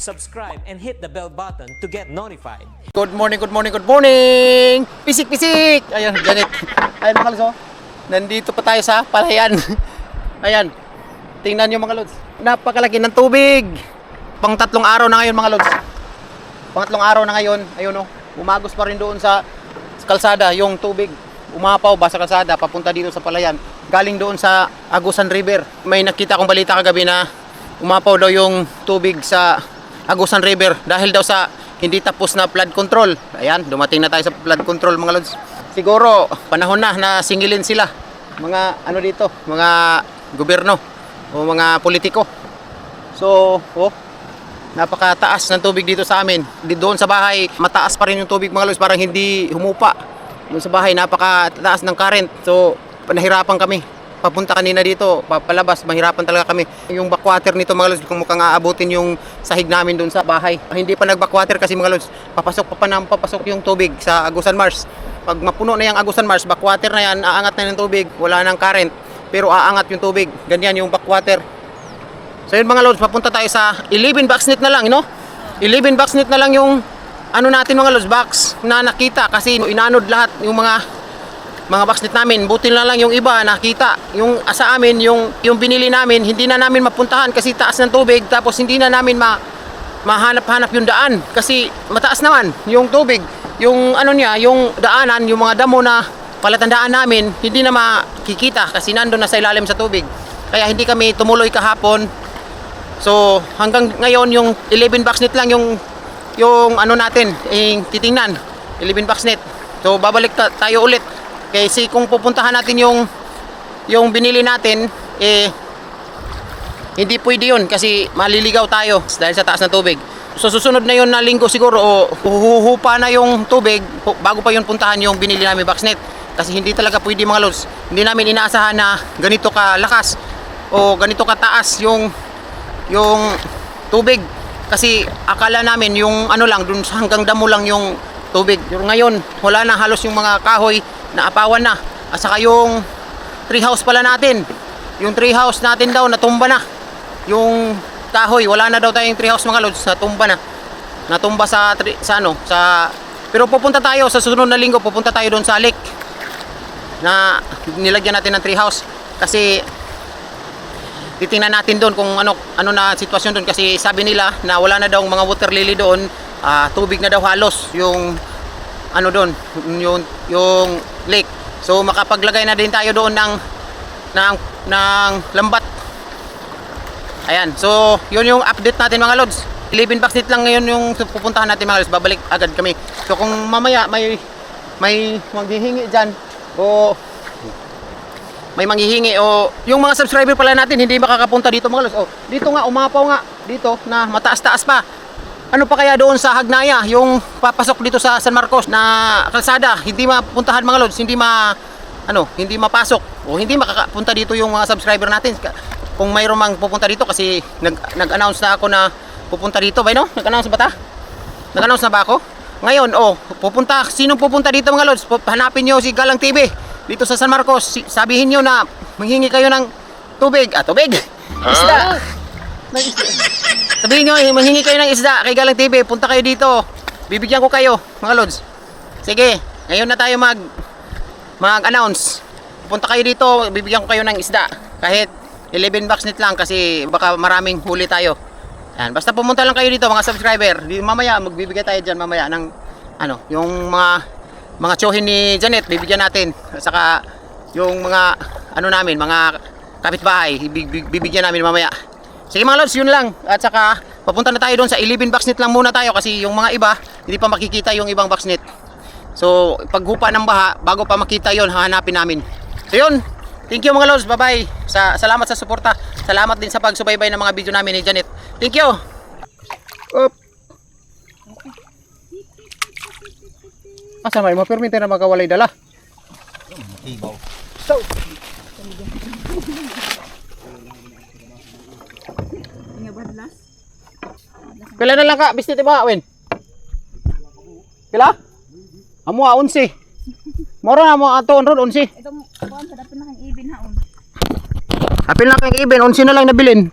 subscribe and hit the bell button to get notified. Good morning, good morning, good morning! Pisik, pisik! Ayan, ganit. Ayan mga lods, oh. Nandito pa tayo sa Palayan. Ayan, tingnan nyo mga lods. Napakalaki ng tubig. Pang 3 araw na ngayon mga lods. Pang 3 araw na ngayon. Ayun oh, umagos pa rin doon sa kalsada yung tubig. Umapaw ba sa kalsada, papunta dito sa Palayan. Galing doon sa Agusan River. May nakita akong balita kagabi na umapaw daw yung tubig sa Agusan River dahil daw sa hindi tapos na flood control. Ayan, dumating na tayo sa flood control mga lods. Siguro panahon na singilin sila mga ano dito, mga gobyerno o mga politiko. So, napakataas ng tubig dito sa amin. Doon sa bahay, mataas pa rin yung tubig mga lods, parang hindi humupa. Doon sa bahay, napakataas ng current. So, nahirapan kami. Papunta kanina dito, papalabas, mahirapan talaga kami. Yung backwater nito mga lods, kung mukhang aabutin yung sahig namin doon sa bahay. Hindi pa nag-backwater kasi mga lods, papasok yung tubig sa Agusan Mars. Pag mapuno na yung Agusan Mars, backwater na yan, aangat na yung tubig, wala nang current, pero aangat yung tubig. Ganyan yung backwater. So yun mga lods, papunta tayo sa 11 boxnet na lang, 11 boxnet na lang yung ano natin mga lods, box na nakita kasi inanod lahat yung mga boxnet namin. Buti na lang yung iba nakita. Yung sa amin, yung binili namin, hindi na namin mapuntahan kasi taas ng tubig, tapos hindi na namin mahanap-hanap yung daan kasi mataas naman yung tubig. Yung ano niya, yung daanan, yung mga damo na palatandaan namin, hindi na makikita kasi nandun na sa ilalim sa tubig. Kaya hindi kami tumuloy kahapon. So hanggang ngayon yung 11 boxnet lang yung ano natin titingnan, 11 boxnet. So babalik tayo ulit. Kasi kung pupuntahan natin yung binili natin, hindi pwede yun kasi maliligaw tayo dahil sa taas ng tubig. So susunod na yun na linggo siguro huhupa na yung tubig bago pa yun puntahan yung binili namin boxnet. Kasi hindi talaga pwede mga lods. Hindi namin inaasahan na ganito kalakas o ganito kataas yung tubig. Kasi akala namin yung ano lang, dun hanggang damo lang yung tubig. Ngayon, wala na halos yung mga kahoy na apawan na. At saka yung tree house pala natin. Yung tree house natin daw natumba na. Yung kahoy, wala na daw tayong tree house mga lods, natumba na. Natumba pero pupunta tayo sa susunod na linggo, pupunta tayo doon sa lake na nilagyan natin ng tree house kasi titingnan natin doon kung ano na sitwasyon doon kasi sabi nila na wala na daw mga water lily doon, tubig na daw halos yung ano doon, yung lake. So makapaglagay na din tayo doon ng lambat. Ayan, so yun yung update natin mga lods. 11 boxnet lang ngayon yung pupuntahan natin mga lods, babalik agad kami. So kung mamaya may maghihingi dyan o may manghihingi o yung mga subscriber pala natin hindi makakapunta dito mga lods. Dito nga umapaw nga dito na mataas-taas pa. Ano pa kaya doon sa Hagnaya, yung papasok dito sa San Marcos na kalsada, hindi mapuntahan mga lods, hindi mapasok o hindi makakapunta dito yung mga subscriber natin. Kung mayroon mang pupunta dito kasi nag-announce na ako na pupunta dito, ba no? Nag-announce ba ta? Nag-announce na ba ako? Ngayon, sinong pupunta dito mga lods? Hanapin nyo si Galang TV dito sa San Marcos. Sabihin nyo na manghingi kayo ng tubig. Tubig? Isda. Sabihin nyo, manghingi kayo ng isda kay Galang TV. Punta kayo dito. Bibigyan ko kayo mga lods. Sige, ngayon na tayo mag-announce. Punta kayo dito, bibigyan ko kayo ng isda. Kahit 11 boxnet lang kasi baka maraming huli tayo. Yan, basta pumunta lang kayo dito mga subscriber. Mamaya magbibigay tayo diyan mamaya ng yung mga tsohin ni Janet bibigyan natin. At saka yung mga namin, mga kapitbahay bibigyan namin mamaya. Sige mga lods, yun lang. At saka papunta na tayo doon sa 11 boxnet lang muna tayo kasi yung mga iba hindi pa makikita yung ibang boxnet. So paghupa ng baha bago pa makita yon hahanapin namin. So yun, thank you mga lods, bye bye. Salamat sa suporta. Salamat din sa pagsubaybay ng mga video namin ni Janet. Thank you. Asa may ma-permit na magkawalay dala. Ibaw. So. Kailan na lang ka? Bisnet ba, Wen? Kila? Amo 11. Moro na mo ato ron 11. Itong kuan sa dapat na kang ibin haon. Apil na kang ibin, 11 na lang nabilin.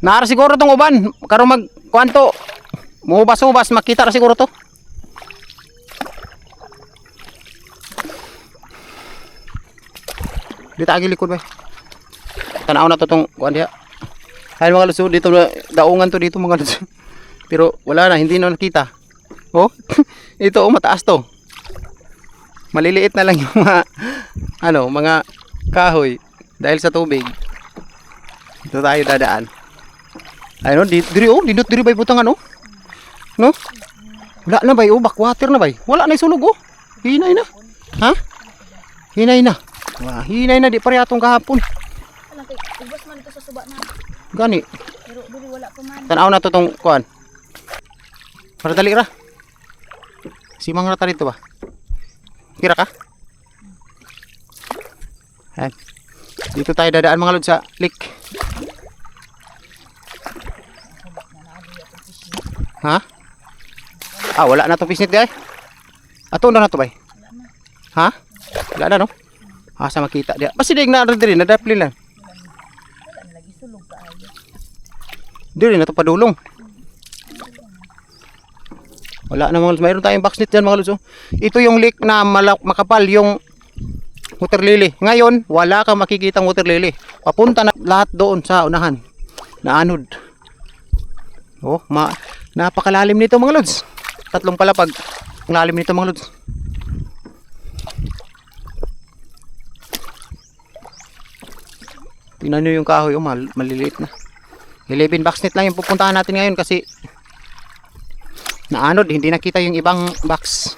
Naara siguro tong uban. Karon mag kuanto. Mubas-ubas makita ra siguro to. Dito agi likod ba? Tanaw na to tong kuan diha. Hay mga luso dito na daungan to dito mga luso. Pero wala na, hindi na nakita. Oh, ito oh, mataas to. Maliliit na lang yung mga mga kahoy dahil sa tubig. Dito tayo dadaan. Ayun, dindot diri bay butangan oh. No? Wala na bay, oh, backwater na bay. Wala na isulog oh. Hinay na. Ha? Hinay na. Wah, hinay na di pare atong kahapon. Alam kay ubos man ito sa suba na. Gani. Pero dili wala pa man. Tanaw na to tong kuan. Para dali ra. Simang rata dito ba? Kira ka? Ayan. Dito tayo dadaan mga lod sa lake. Ha? Ah, wala na to fishnet guys. Ato na to bay. Ha? Wala na no? Asa makita dia. Basta dig na diri na dapli lang. Lagi sulog kaayo. Diri na to padulong. Wala na mga lods. Mayroon tayong box net dyan mga lods. Oh. Ito yung lake na makapal yung water lily. Ngayon, wala kang makikitang water lily. Papunta na lahat doon sa unahan. Na anod. Oh, napakalalim nito mga lods. 3 palapag. Ang lalim nito mga lods. Tingnan nyo yung kahoy. Oh, maliliit na. 11 box net lang yung pupuntahan natin ngayon kasi naanod, hindi nakita yung ibang box.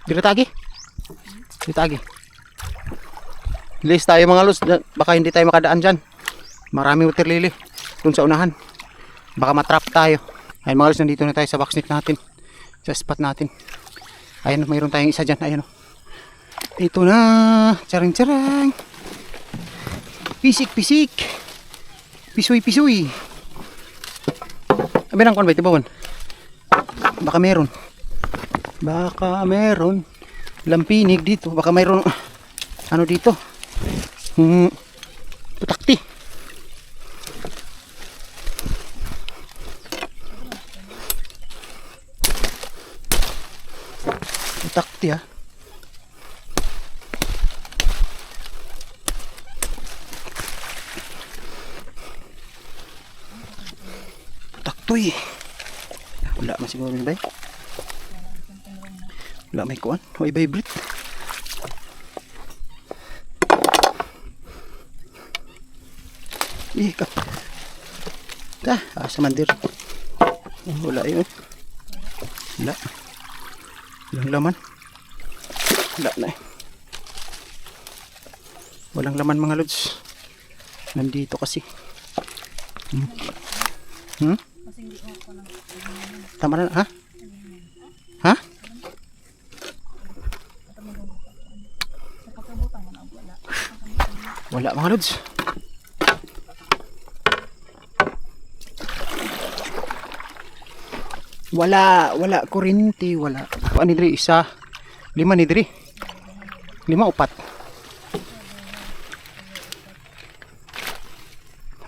Dito tagi. Bilis tayo mga lods, baka hindi tayo makadaan dyan. Maraming water lily dun sa unahan. Baka matrap tayo. Ayun mga lods, nandito na tayo sa box net natin. Sa spot natin. Ayun, mayroon tayong isa dyan. Ayun. Ito na, charang-charang. Pisik-pisik. Pisoy-pisoy. Abi nang kon ba tibawon? Baka meron. Lampinig dito, baka mayroon ano dito? Putakti. Putakti ha. Taktoy. Wala man siguro ni bay. Wala may kuan. Hoy vibrate. Ka. Asa man dir. Wala yun. Wala. Walang laman. Wala na eh. Walang laman mga lods. Nandito kasi. Tama na, ha? Ha? Wala mga lods. Wala kuryente, wala. Ano diri isa? 5 ni diri. 5 upat.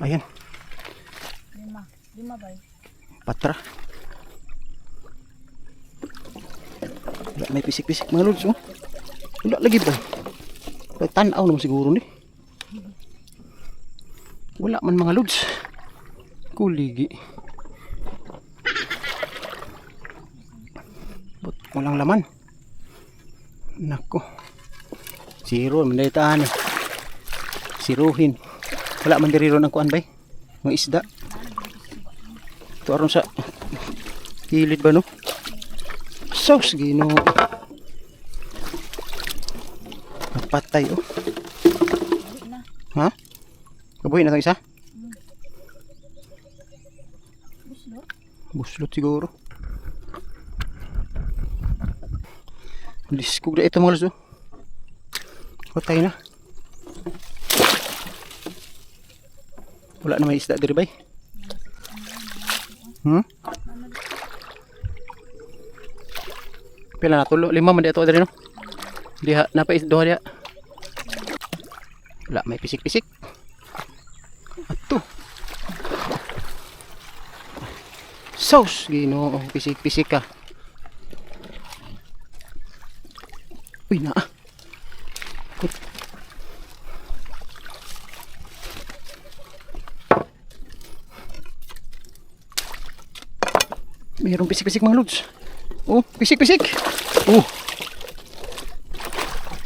Ayan. 5 ba? Patra. Wala may pisik-pisik mga lods, oh. Wala lagi ba? Tanaw naman siguro ni. Wala man mga lods. Kuligi. Walang laman. Nako. Zero. Mandaitaan eh. Siruhin. Wala man diri ron ang kuan bay. Mga isda. Ito aron sa gilid ba no? Sos gino. Napatay oh. Ha? Kabuhin na itong isa? Buslot siguro. Liskog na ito mga lods oh. Patay na. Wala na may isda diri bay. Pila na tulo, 5 man dito diri no. Diha napay duha diha. Wala may pisik-pisik. Ato. Sauce, Ginoo, pisik-pisik ka. Uy na. Mayroong pisik-pisik mga lods. Oh, pisik-pisik. Oh.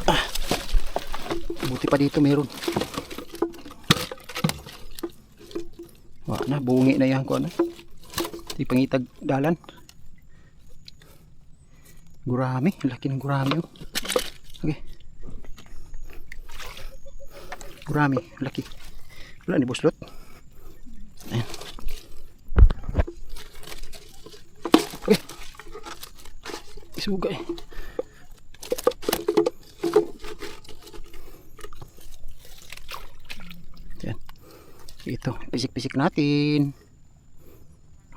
Ah. Buti pa dito mayroon. Wah na, bungi na yan ko ano. Di pangitag dalan. Gurami, laki ng gurami oh. Okay. Gurami, laki. Wala ni buslot. Ayan. Okay. Isuga eh. Ayan. Ito, pisik-pisik natin.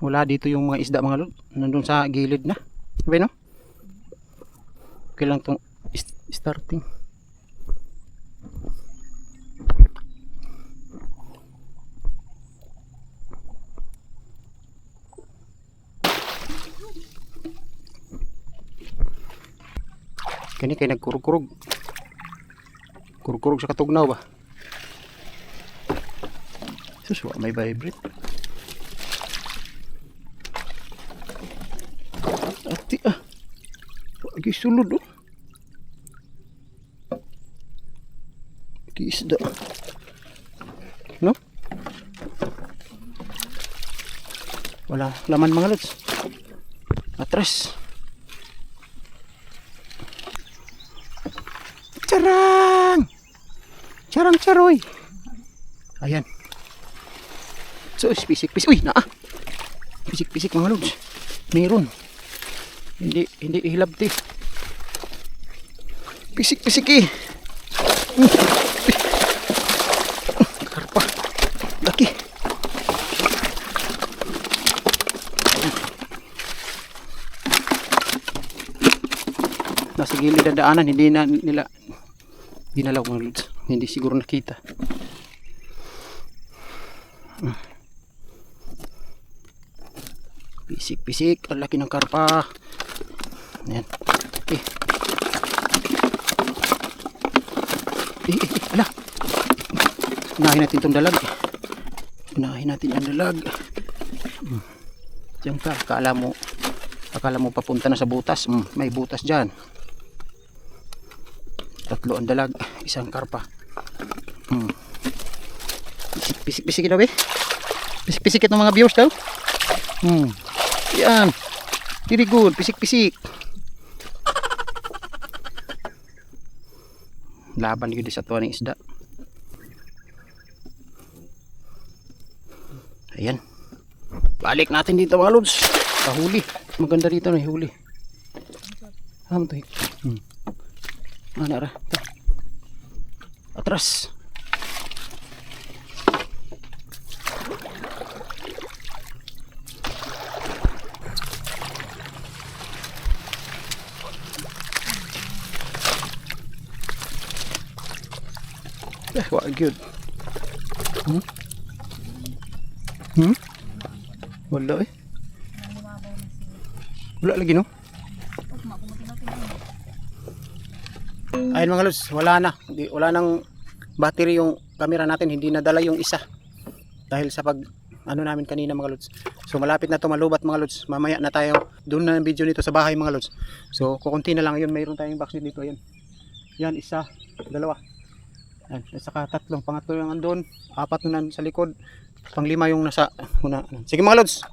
Wala dito yung mga isda mga lod. Nandun sa gilid na. Sabi no? Okay lang itong starting. Kani kay nagkurog-kurog. Kurog-kurog sa katugnaw ba? Sus, wa may vibrate. Ati ah. Lagi sulod oh. Lagi isda. No? Wala laman mga lods. Atras. Charang! Charang charoy. Ayan. So, pisik-pisik. Uy, naa. Pisik-pisik mga lods. Meron. Hindi ihilabti. Pisik-pisik eh. Karpa. Laki. Nasa gilid ang daanan, hindi na nila ginalaw mga lods. Hindi siguro nakita. Pisik-pisik, ang laki ng karpa. Ayan. Ala. Unahin natin itong dalag. Unahin natin ang dalag. Diyan ka, akala mo papunta na sa butas. May butas dyan. 3 ang dalag, 1 karpa. Pisik-pisik daw eh. Pisik-pisik itong mga viewers daw. Yan. Very good, pisik-pisik. Laban yun sa tuwa ng isda. Ayan. Balik natin dito mga lods. Pahuli. Maganda dito na huli. Ano to? Ano ra? Atras. What good. Wala eh. Wala lagi no. Ayun mga lods, wala na. Wala nang battery yung camera natin, hindi nadala yung isa. Dahil sa namin kanina mga lods. So malapit na to malubat mga lods. Mamaya na tayo doon na video nito sa bahay mga lods. So kukunti na lang yun, mayroon tayong box dito yan. Yan, 1, 2. Yan, saka 3, pangatlo yung andun, 4 na sa likod, pang-5 yung nasa una. Sige mga lods.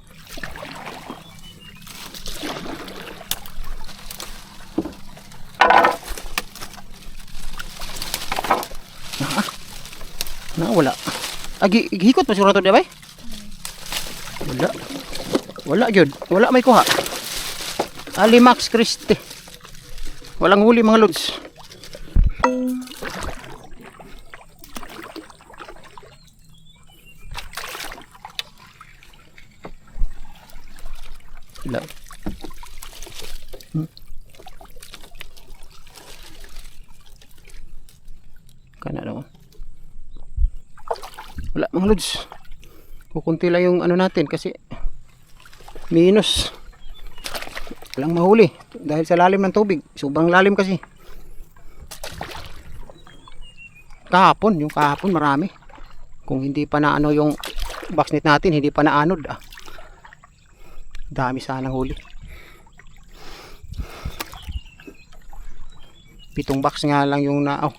Wala. Hikot pa siguro to, di ba? Wala gyud. Wala may kuha. Alimax Christie. Walang huli mga lods. Wala. Kana daw. Wala mga lods. Kukunti lang yung ano natin kasi minus. Walang mahuli dahil sa lalim ng tubig. Sobrang lalim kasi. Yung kahapon marami. Kung hindi pa na ano yung box net natin, hindi pa na anod. Dami sanang huli. 7 box nga lang yung 8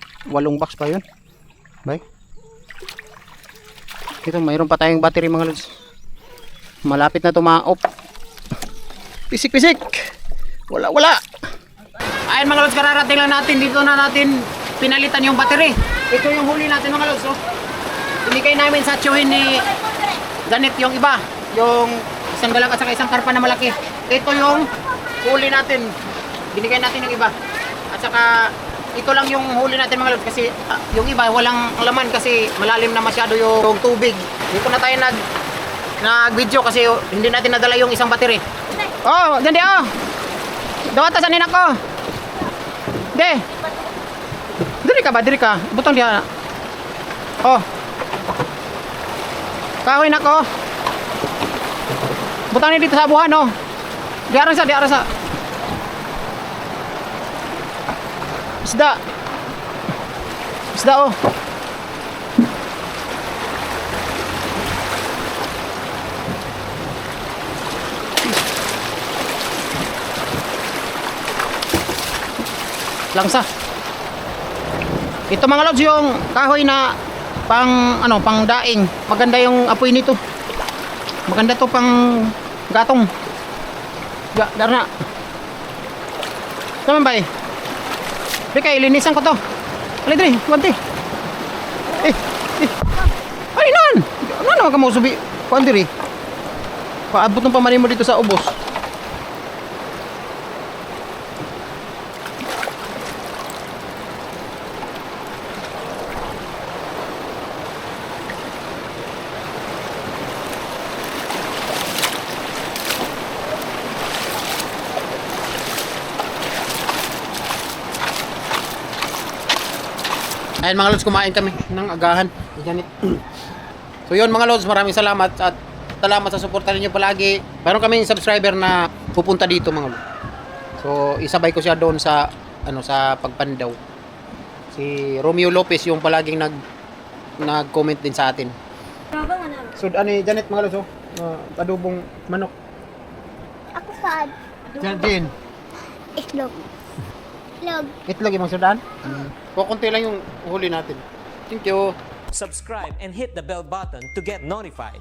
box pa yun. Bay. Ito, mayroon pa tayong battery mga lods. Malapit na tumaop. Pisik-pisik. Wala. Ayun mga lods, kararating lang natin. Dito na natin pinalitan yung battery. Ito yung huli natin mga lods. Binigay namin sa tsuhin ni Janet yung iba. Yung isang dalag at saka isang karpa na malaki. Ito yung huli natin. Binigay natin yung iba. At saka ito lang yung huli natin mga lods kasi yung iba walang laman kasi malalim na masyado yung tubig. Dito na tayo nag-video kasi hindi natin nadala yung isang battery. Oh, dandi oh. Dawata sa ninak ko. De. Diri ka. Butang dia. Oh. Kahoy nako. Butang ni dito sa buhan oh. Di arasa. Isda oh. Langsa. Ito mga lods yung kahoy na pang daing. Maganda yung apoy nito. Maganda to pang gatong. Darna. Naman ba eh? Rika, ilinisan ko to. Alay dali, kuwanti. Ay, nan! Ano ka mo subi? Kuwanti rin. Paabot ng pamanin mo dito sa ubos. Ayan mga lods, kumain kami ng agahan. Ganit. So yun mga lods, maraming salamat at salamat sa suporta ninyo palagi. Meron kaming subscriber na pupunta dito mga lods. So isabay ko siya doon sa sa pagpandaw. Si Romeo Lopez yung palaging nag-comment din sa atin. So Janet mga lods, adobong manok. Ako sad. Jardin. Itlog. Itlog yung mga sudan. Kukunti lang yung huli natin. Thank you. Subscribe and hit the bell button to get notified.